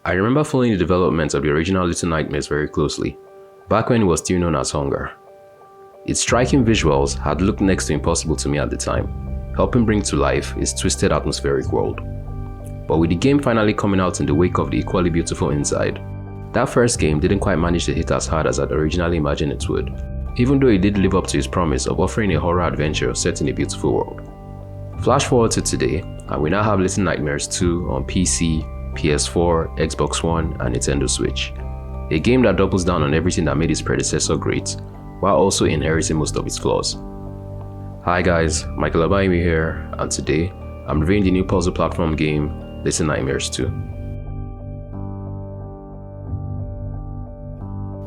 I remember following the development of the original Little Nightmares very closely, back when it was still known as Hunger. Its striking visuals had looked next to impossible to me at the time, helping bring to life its twisted atmospheric world. But with the game finally coming out in the wake of the equally beautiful Inside, that first game didn't quite manage to hit as hard as I'd originally imagined it would, even though it did live up to its promise of offering a horror adventure set in a beautiful world. Flash forward to today, and we now have Little Nightmares 2 on PC, PS4, Xbox One, and Nintendo Switch. A game that doubles down on everything that made its predecessor great, while also inheriting most of its flaws. Hi guys, Michael Abayimi here, and today, I'm reviewing the new puzzle platform game, Little Nightmares 2.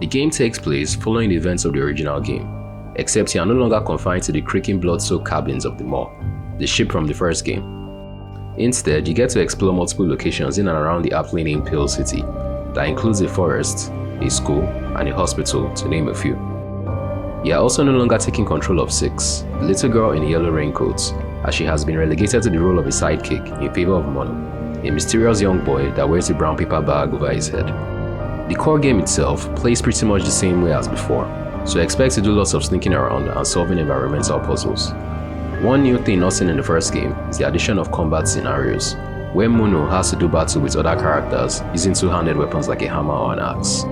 The game takes place following the events of the original game, except you are no longer confined to the creaking blood-soaked cabins of the Maw, the ship from the first game. Instead, you get to explore multiple locations in and around the aptly named Pale City, that includes a forest, a school, and a hospital, to name a few. You are also no longer taking control of Six, the little girl in a yellow raincoat, as she has been relegated to the role of a sidekick in favor of Mono, a mysterious young boy that wears a brown paper bag over his head. The core game itself plays pretty much the same way as before, so expect to do lots of sneaking around and solving environmental puzzles. One new thing not seen in the first game is the addition of combat scenarios, where Mono has to do battle with other characters using two-handed weapons like a hammer or an axe.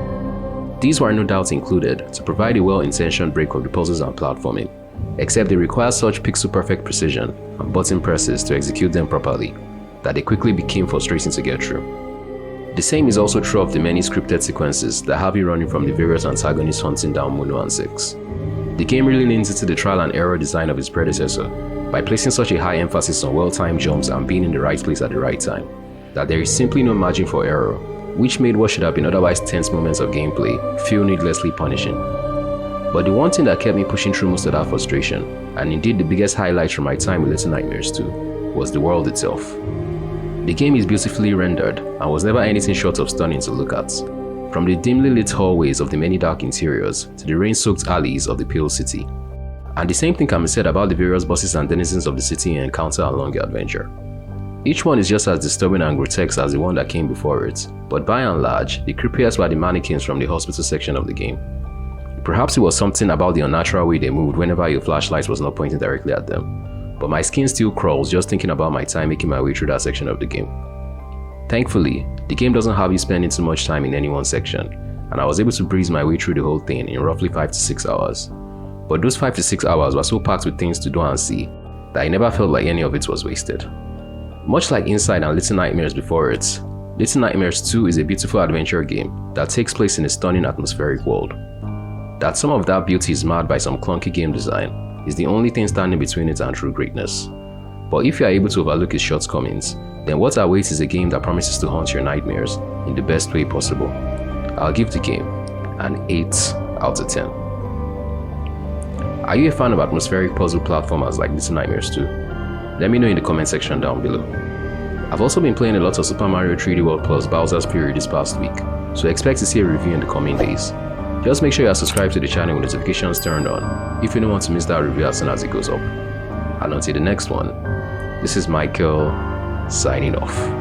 These were no doubt included to provide a well-intentioned break of the puzzles and platforming, except they require such pixel-perfect precision and button presses to execute them properly that they quickly became frustrating to get through. The same is also true of the many scripted sequences that have you running from the various antagonists hunting down Mono and Six. The game really leans into the trial and error design of its predecessor by placing such a high emphasis on well-timed jumps and being in the right place at the right time, that there is simply no margin for error, which made what should have been otherwise tense moments of gameplay feel needlessly punishing. But the one thing that kept me pushing through most of that frustration, and indeed the biggest highlight from my time with Little Nightmares 2, was the world itself. The game is beautifully rendered and was never anything short of stunning to look at, from the dimly lit hallways of the many dark interiors to the rain-soaked alleys of the Pale City. And the same thing can be said about the various bosses and denizens of the city you encounter along your adventure. Each one is just as disturbing and grotesque as the one that came before it, but by and large, the creepiest were the mannequins from the hospital section of the game. Perhaps it was something about the unnatural way they moved whenever your flashlight was not pointing directly at them, but my skin still crawls just thinking about my time making my way through that section of the game. Thankfully, the game doesn't have you spending too much time in any one section, and I was able to breeze my way through the whole thing in roughly 5 to 6 hours. But those 5 to 6 hours were so packed with things to do and see that I never felt like any of it was wasted. Much like Inside and Little Nightmares before it, Little Nightmares 2 is a beautiful adventure game that takes place in a stunning atmospheric world. That some of that beauty is marred by some clunky game design is the only thing standing between it and true greatness. But if you are able to overlook its shortcomings, then what awaits is a game that promises to haunt your nightmares in the best way possible. I'll give the game an 8 out of 10. Are you a fan of atmospheric puzzle platformers like Little Nightmares 2? Let me know in the comment section down below. I've also been playing a lot of Super Mario 3D World plus Bowser's Fury this past week, so expect to see a review in the coming days. Just make sure you are subscribed to the channel with notifications turned on if you don't want to miss that review as soon as it goes up. And until the next one, this is Michael signing off.